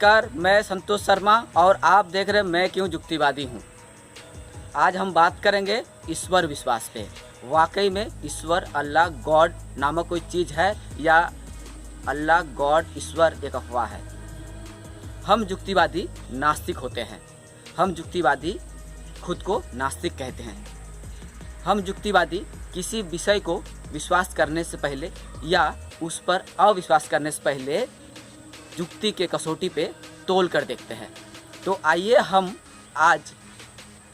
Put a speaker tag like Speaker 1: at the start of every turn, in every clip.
Speaker 1: नमस्कार, मैं संतोष शर्मा और आप देख रहे हैं मैं क्यों युक्तिवादी हूँ। आज हम बात करेंगे ईश्वर विश्वास पे। वाकई में ईश्वर अल्लाह गॉड नामक कोई चीज़ है या अल्लाह गॉड ईश्वर एक अफवाह है। हम युक्तिवादी नास्तिक होते हैं। हम युक्तिवादी खुद को नास्तिक कहते हैं। हम युक्तिवादी किसी विषय को विश्वास करने से पहले या उस पर अविश्वास करने से पहले युक्ति के कसौटी पे तोल कर देखते हैं। तो आइए हम आज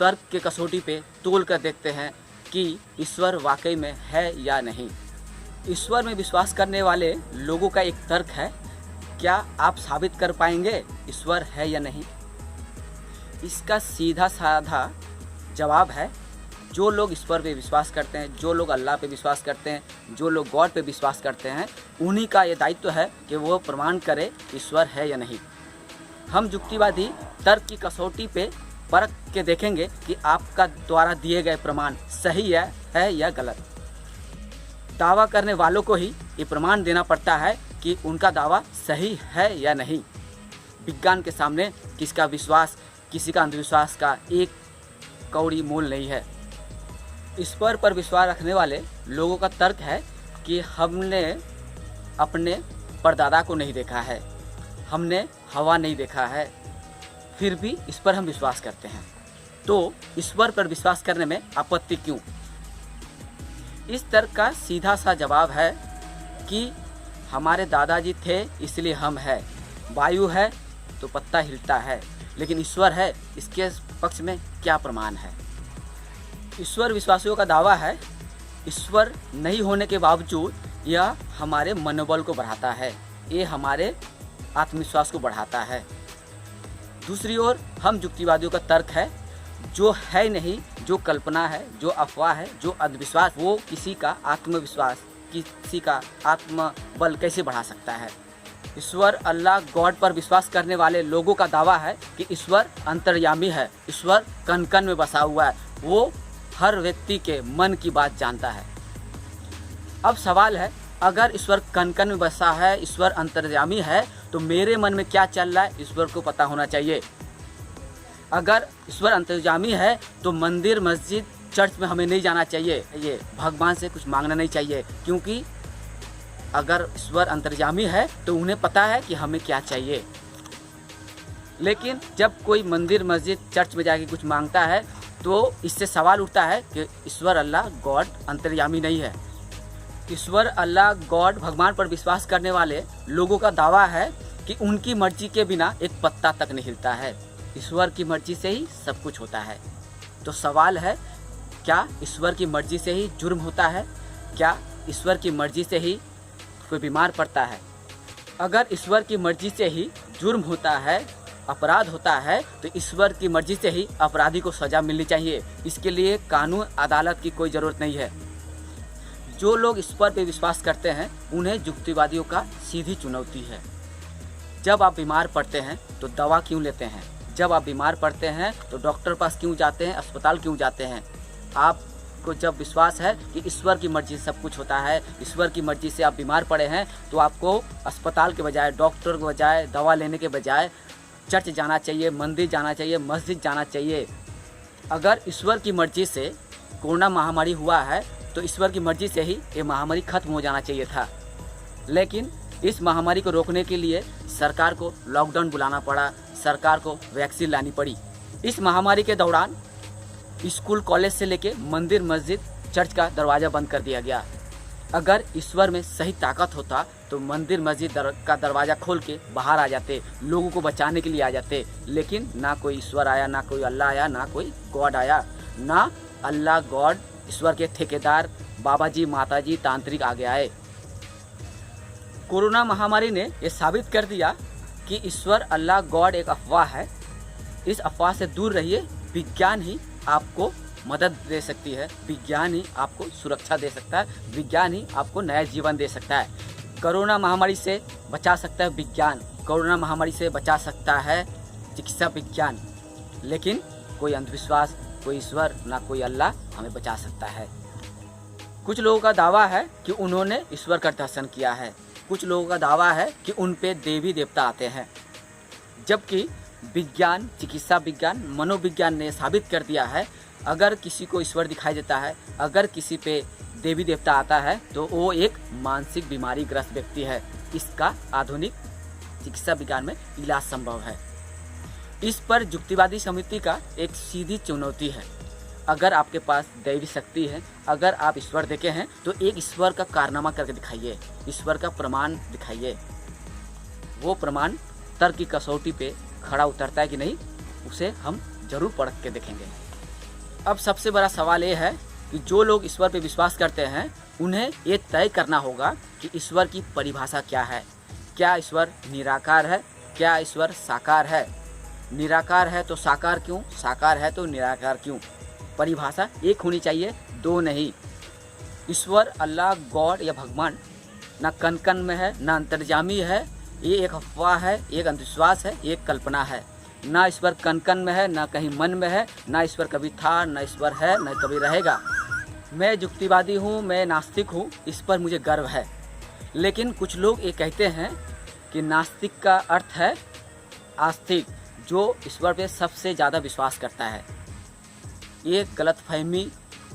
Speaker 1: तर्क के कसौटी पे तोल कर देखते हैं कि ईश्वर वाकई में है या नहीं। ईश्वर में विश्वास करने वाले लोगों का एक तर्क है, क्या आप साबित कर पाएंगे ईश्वर है या नहीं? इसका सीधा साधा जवाब है, जो लोग ईश्वर पे विश्वास करते हैं, जो लोग अल्लाह पे विश्वास करते हैं, जो लोग गॉड पे विश्वास करते हैं, उन्हीं का ये दायित्व है कि वो प्रमाण करे ईश्वर है या नहीं। हम युक्तिवादी तर्क की कसौटी पे परख के देखेंगे कि आपका द्वारा दिए गए प्रमाण सही है या गलत। दावा करने वालों को ही ये प्रमाण देना पड़ता है कि उनका दावा सही है या नहीं। विज्ञान के सामने किसका विश्वास, किसी का अंधविश्वास का एक कौड़ी मोल नहीं है। ईश्वर पर विश्वास रखने वाले लोगों का तर्क है कि हमने अपने परदादा को नहीं देखा है, हमने हवा नहीं देखा है, फिर भी इस पर हम विश्वास करते हैं। तो ईश्वर पर विश्वास करने में आपत्ति क्यों? इस तर्क का सीधा सा जवाब है कि हमारे दादाजी थे इसलिए हम हैं। वायु है तो पत्ता हिलता है, लेकिन ईश्वर है, इसके पक्ष में क्या प्रमाण है? ईश्वर विश्वासियों का दावा है, ईश्वर नहीं होने के बावजूद यह हमारे मनोबल को बढ़ाता है, ये हमारे आत्मविश्वास को बढ़ाता है। दूसरी ओर हम युक्तिवादियों का तर्क है, जो है नहीं, जो कल्पना है, जो अफवाह है, जो अंधविश्वास, वो किसी का आत्मविश्वास, किसी का आत्मबल कैसे बढ़ा सकता है? ईश्वर अल्लाह गॉड पर विश्वास करने वाले लोगों का दावा है कि ईश्वर अंतर्यामी है, ईश्वर कण कण में बसा हुआ है, वो हर व्यक्ति के मन की बात जानता है। अब सवाल है, अगर ईश्वर कण कण में बसा है, ईश्वर अंतर्यामी है, तो मेरे मन में क्या चल रहा है ईश्वर को पता होना चाहिए। अगर ईश्वर अंतर्यामी है तो मंदिर, मस्जिद, चर्च में हमें नहीं जाना चाहिए, ये भगवान से कुछ मांगना नहीं चाहिए, क्योंकि अगर ईश्वर अंतर्यामी है तो उन्हें पता है कि हमें क्या चाहिए। लेकिन जब कोई मंदिर, मस्जिद, चर्च में जाके कुछ मांगता है तो इससे सवाल उठता है कि ईश्वर अल्लाह गॉड अंतर्यामी नहीं है। ईश्वर अल्लाह गॉड भगवान पर विश्वास करने वाले लोगों का दावा है कि उनकी मर्जी के बिना एक पत्ता तक नहीं हिलता है, ईश्वर की मर्जी से ही सब कुछ होता है। तो सवाल है, क्या ईश्वर की मर्जी से ही जुर्म होता है? क्या ईश्वर की मर्जी से ही कोई बीमार पड़ता है? अगर ईश्वर की मर्जी से ही जुर्म होता है, अपराध होता है, तो ईश्वर की मर्जी से ही अपराधी को सज़ा मिलनी चाहिए। इसके लिए कानून, अदालत की कोई ज़रूरत नहीं है। जो लोग ईश्वर पे विश्वास करते हैं उन्हें युक्तिवादियों का सीधी चुनौती है। जब आप बीमार पड़ते हैं तो दवा क्यों लेते हैं? जब आप बीमार पड़ते हैं तो डॉक्टर पास क्यों जाते हैं, अस्पताल क्यों जाते हैं? आपको जब विश्वास है कि ईश्वर की मर्जी से सब कुछ होता है, ईश्वर की मर्जी से आप बीमार पड़े हैं, तो आपको अस्पताल के बजाय, डॉक्टर के बजाय, दवा लेने के बजाय चर्च जाना चाहिए, मंदिर जाना चाहिए, मस्जिद जाना चाहिए। अगर ईश्वर की मर्जी से कोरोना महामारी हुआ है तो ईश्वर की मर्जी से ही ये महामारी खत्म हो जाना चाहिए था। लेकिन इस महामारी को रोकने के लिए सरकार को लॉकडाउन बुलाना पड़ा, सरकार को वैक्सीन लानी पड़ी। इस महामारी के दौरान स्कूल, कॉलेज से लेके मंदिर, मस्जिद, चर्च का दरवाज़ा बंद कर दिया गया। अगर ईश्वर में सही ताकत होता तो मंदिर, मस्जिद का दरवाज़ा खोल के बाहर आ जाते, लोगों को बचाने के लिए आ जाते। लेकिन ना कोई ईश्वर आया, ना कोई अल्लाह आया, ना कोई गॉड आया, ना अल्लाह गॉड ईश्वर के ठेकेदार बाबा जी, माता जी, तांत्रिक आगे आए। कोरोना महामारी ने यह साबित कर दिया कि ईश्वर अल्लाह गॉड एक अफवाह है। इस अफवाह से दूर रहिए। विज्ञान ही आपको मदद दे सकती है, विज्ञान ही आपको सुरक्षा दे सकता है, विज्ञान ही आपको नया जीवन दे सकता है। कोरोना महामारी से बचा सकता है विज्ञान, कोरोना महामारी से बचा सकता है चिकित्सा विज्ञान, लेकिन कोई अंधविश्वास, कोई ईश्वर, ना कोई अल्लाह हमें बचा सकता है। कुछ लोगों का दावा है कि उन्होंने ईश्वर का दर्शन किया है, कुछ लोगों का दावा है कि उन पे देवी देवता आते हैं। जबकि विज्ञान, चिकित्सा विज्ञान, मनोविज्ञान ने साबित कर दिया है, अगर किसी को ईश्वर दिखाई देता है, अगर किसी पे देवी देवता आता है, तो वो एक मानसिक बीमारी ग्रस्त व्यक्ति है। इसका आधुनिक चिकित्सा विज्ञान में इलाज संभव है। इस पर युक्तिवादी समिति का एक सीधी चुनौती है, अगर आपके पास दैवी शक्ति है, अगर आप ईश्वर देखे हैं, तो एक ईश्वर का कारनामा करके दिखाइए, ईश्वर का प्रमाण दिखाइए। वो प्रमाण तर्क की कसौटी पे खड़ा उतरता है कि नहीं, उसे हम जरूर परख के देखेंगे। अब सबसे बड़ा सवाल ये है कि जो लोग ईश्वर पे विश्वास करते हैं, उन्हें ये तय करना होगा कि ईश्वर की परिभाषा क्या है। क्या ईश्वर निराकार है? क्या ईश्वर साकार है? निराकार है तो साकार क्यों? साकार है तो निराकार क्यों? परिभाषा एक होनी चाहिए, दो नहीं। ईश्वर, अल्लाह, गॉड या भगवान ना कण कण में है, ना अंतर्जामी है। ये एक अफवाह है, एक अंधविश्वास है, एक कल्पना है। ना ईश्वर कण कण में है, ना कहीं मन में है, ना ईश्वर कभी था, ना ईश्वर है, ना कभी रहेगा। मैं युक्तिवादी हूँ, मैं नास्तिक हूँ, इस पर मुझे गर्व है। लेकिन कुछ लोग ये कहते हैं कि नास्तिक का अर्थ है आस्तिक, जो ईश्वर पे सबसे ज़्यादा विश्वास करता है। ये गलतफहमी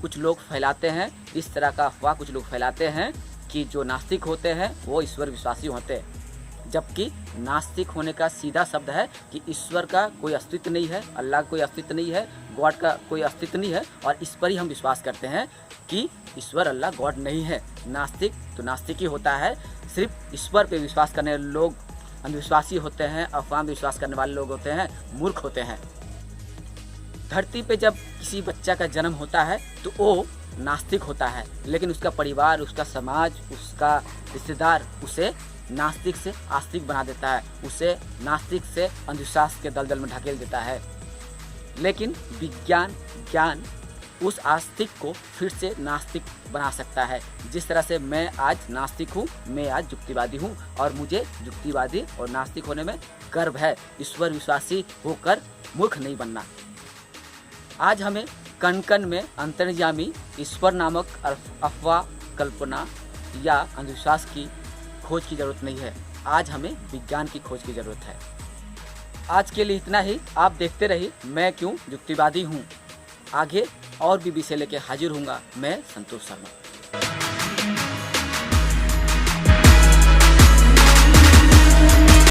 Speaker 1: कुछ लोग फैलाते हैं, इस तरह का अफवाह कुछ लोग फैलाते हैं कि जो नास्तिक होते हैं वो ईश्वर विश्वासी होते हैं, जबकि नास्तिक होने का सीधा शब्द है कि ईश्वर का कोई अस्तित्व नहीं है, अल्लाह का कोई अस्तित्व नहीं है, गॉड का कोई अस्तित्व नहीं है, और इस पर ही हम विश्वास करते हैं कि ईश्वर, अल्लाह, गॉड नहीं है। नास्तिक तो नास्तिक ही होता है। सिर्फ ईश्वर पे विश्वास करने वाले लोग अंधविश्वासी होते हैं, अफवाह में विश्वास करने वाले लोग होते हैं मूर्ख होते हैं। धरती पे जब किसी बच्चा का जन्म होता है तो वो नास्तिक होता है, लेकिन उसका परिवार, उसका समाज, उसका रिश्तेदार उसे नास्तिक से आस्तिक बना देता है, उसे नास्तिक से अंधविश्वास के दलदल में ढकेल देता है। लेकिन विज्ञान, ज्ञान उस आस्तिक को फिर से नास्तिक बना सकता है। जिस तरह से मैं आज नास्तिक हूँ, मैं आज युक्तिवादी हूँ, और मुझे युक्तिवादी और नास्तिक होने में गर्व है। ईश्वर विश्वासी होकर मूर्ख नहीं बनना। आज हमें कण कण में अंतर्यामी ईश्वर नामक अफवाह, कल्पना या अंधविश्वास की खोज की जरूरत नहीं है। आज हमें विज्ञान की खोज की जरूरत है। आज के लिए इतना ही। आप देखते रहिए मैं क्यों युक्तिवादी हूँ। आगे और भी विषय लेके हाजिर हूँगा। मैं संतोष शर्मा।